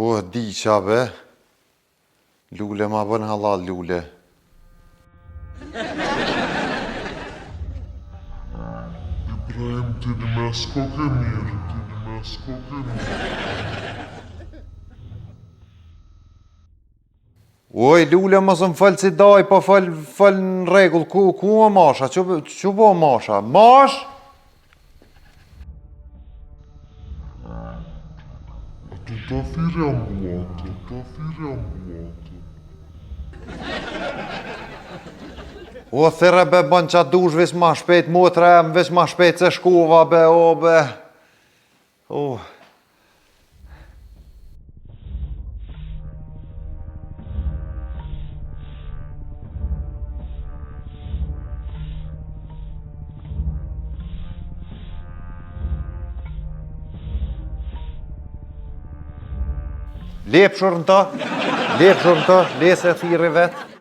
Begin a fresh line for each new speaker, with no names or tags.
O, di qa be. Lule ma bën halal, lule.
Ibrahim, ti në mes kokë mirë, ti në mes kokë mirë.
Oj, lule mos më falë si daj, po falë në regull, ku më masha, që bo masha? Mash?
Ato të thirë ambulatë, të thirë ambulatë.
O, thire be, bën qa dush, vis ma shpejt, motra e më vis ma shpejt se shkova, be, o, be. O. Lepshur në ta, le se thiri vetë.